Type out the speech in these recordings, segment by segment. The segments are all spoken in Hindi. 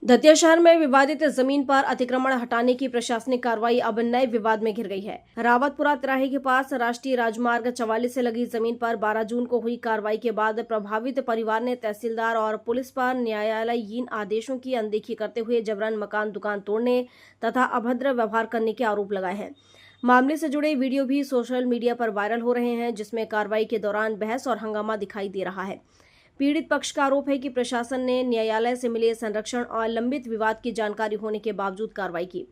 दतिया शहर में विवादित जमीन पर अतिक्रमण हटाने की प्रशासनिक कार्रवाई अब नए विवाद में घिर गई है। रावतपुरा तिराहे के पास राष्ट्रीय राजमार्ग 44 से लगी जमीन पर 12 जून को हुई कार्रवाई के बाद प्रभावित परिवार ने तहसीलदार और पुलिस पर न्यायालयीन आदेशों की अनदेखी करते हुए जबरन मकान दुकान तोड़ने तथा अभद्र व्यवहार करने के आरोप लगाए हैं। मामले से जुड़े वीडियो भी सोशल मीडिया पर वायरल हो रहे हैं, जिसमें कार्रवाई के दौरान बहस और हंगामा दिखाई दे रहा है। पीड़ित पक्ष का आरोप है कि प्रशासन ने न्यायालय से मिले संरक्षण और लंबित विवाद की जानकारी होने के बावजूद कार्रवाई की।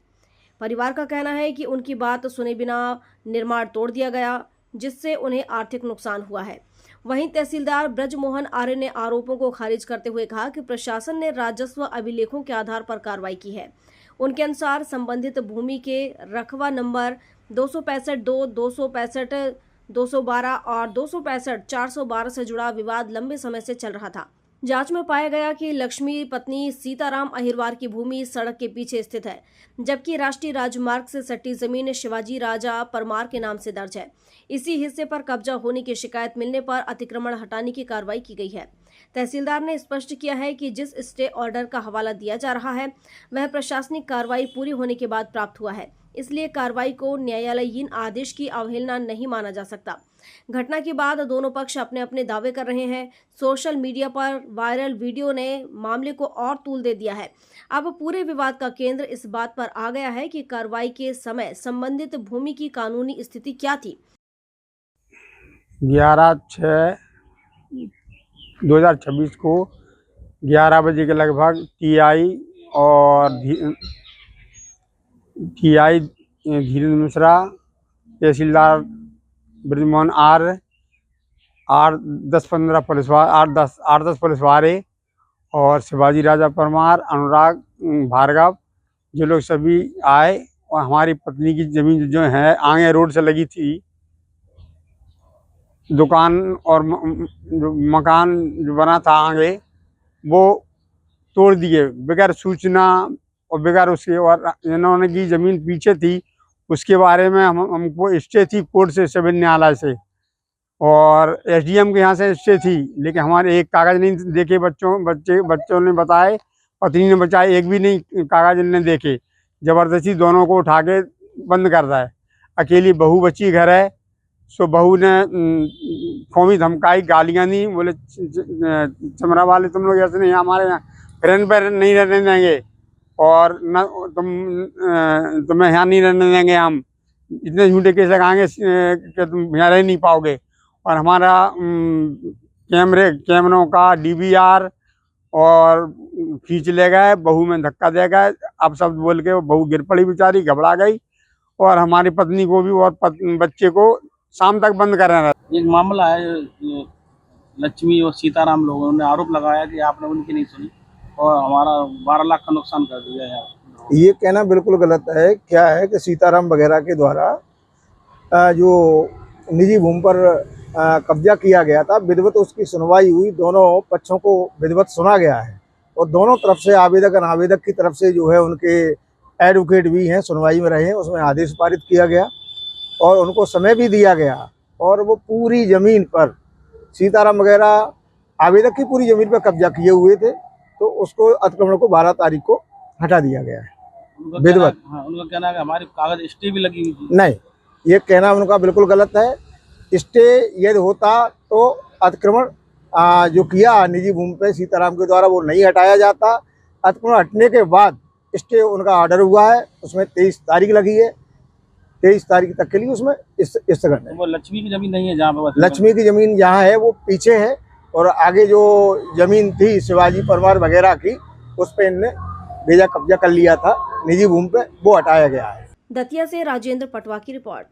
परिवार का कहना है कि उनकी बात सुने बिना निर्माण तोड़ दिया गया, जिससे उन्हें आर्थिक नुकसान हुआ है। वहीं तहसीलदार ब्रजमोहन आर्य ने आरोपों को खारिज करते हुए कहा कि प्रशासन ने राजस्व अभिलेखों के आधार पर कार्रवाई की है। उनके अनुसार संबंधित भूमि के रकबा नंबर 265(2), 265, 212 और 265/412 से जुड़ा विवाद लंबे समय से चल रहा था। जांच में पाया गया कि लक्ष्मी पत्नी सीताराम अहिरवार की भूमि सड़क के पीछे स्थित है, जबकि राष्ट्रीय राजमार्ग से सटी जमीन शिवाजी राजा परमार के नाम से दर्ज है। इसी हिस्से पर कब्जा होने की शिकायत मिलने पर अतिक्रमण हटाने की कार्रवाई की गई है। तहसीलदार ने स्पष्ट किया है कि जिस स्टे ऑर्डर का हवाला दिया जा रहा है वह प्रशासनिक कार्रवाई पूरी होने के बाद प्राप्त हुआ है, इसलिए कार्रवाई को न्यायालयीन आदेश की अवहेलना नहीं माना जा सकता। घटना के बाद दोनों पक्ष अपने अपने दावे कर रहे हैं। सोशल मीडिया पर वायरल वीडियो ने मामले को और तूल दे दिया है। अब पूरे विवाद का केंद्र इस बात पर आ गया है कि कार्रवाई के समय संबंधित भूमि की कानूनी स्थिति क्या थी। 11/6/2026 को 11 बजे के लगभग टीआई धीरेन्द्र मिश्रा, तहसीलदार ब्रजमोहन आर्य, 8-10 पुलिस वाले और शिवाजी राजा परमार, अनुराग भार्गव, जो लोग सभी आए और हमारी पत्नी की जमीन जो है आगे रोड से लगी थी, दुकान और जो मकान जो बना था आगे, वो तोड़ दिए बगैर सूचना और बगैर उसके। और इन्होंने की ज़मीन पीछे थी, उसके बारे में हमको स्टे थी कोर्ट से, सिविल न्यायालय से और एसडीएम के यहाँ से स्टे थी, लेकिन हमारे एक कागज़ नहीं देखे। बच्चों ने बताए, पत्नी ने बताया, एक भी नहीं कागज़ इन्होंने देखे। ज़बरदस्ती दोनों को उठा के बंद कर रहा है। अकेली बहू बच्ची घर है, सो बहू ने खोमी धमकाई, गालियाँ दी, बोले चमरा वाले तुम लोग ऐसे नहीं, हमारे यहाँ फ्रेंड पर नहीं रहने देंगे और न तुम्हें यहाँ नहीं रहने देंगे, हम इतने झूठे केस लगाएंगे कि तुम यहाँ रह नहीं पाओगे। और हमारा कैमरों का डीवीआर और खींच ले गए, बहू में धक्का दे गए। अब शब्द बोल के वो बहू गिर पड़ी, बेचारी घबरा गई और हमारी पत्नी को भी और बच्चे को शाम तक बंद कर रहे हैं। एक मामला है, लक्ष्मी और सीताराम लोगों ने आरोप लगाया कि आपने उनकी नहीं सुनी और हमारा 12 लाख का नुकसान कर दिया है। ये कहना बिल्कुल गलत है। क्या है कि सीताराम वगैरह के द्वारा जो निजी भूमि पर कब्जा किया गया था, विधिवत उसकी सुनवाई हुई, दोनों पक्षों को विधिवत सुना गया है और दोनों तरफ से आवेदक अनावेदक की तरफ से जो है उनके एडवोकेट भी हैं, सुनवाई में रहे हैं। उसमें आदेश पारित किया गया और उनको समय भी दिया गया और वो पूरी ज़मीन पर सीताराम वगैरह आवेदक की पूरी ज़मीन पर कब्जा किए हुए थे, तो उसको अतिक्रमण को 12 तारीख को हटा दिया गया है विधिवत। उनका कहना है कि हमारी कागज स्टे भी लगी हुई थी। नहीं, ये कहना उनका बिल्कुल गलत है। स्टे यदि होता तो अतिक्रमण जो किया निजी भूमि पे सीताराम के द्वारा वो नहीं हटाया जाता। अतिक्रमण हटने के बाद स्टे उनका ऑर्डर हुआ है, उसमें 23 तारीख लगी है, 23 तारीख तक के लिए उसमें स्थगन है। वो लक्ष्मी की जमीन नहीं है जहाँ पे? लक्ष्मी की जमीन जहाँ है वो पीछे है और आगे जो जमीन थी शिवाजी परमार वगैरह की, उस पर इनने बेजा कब्जा कर लिया था निजी भूमि पे, वो हटाया गया है। दतिया से राजेंद्र पटवा की रिपोर्ट।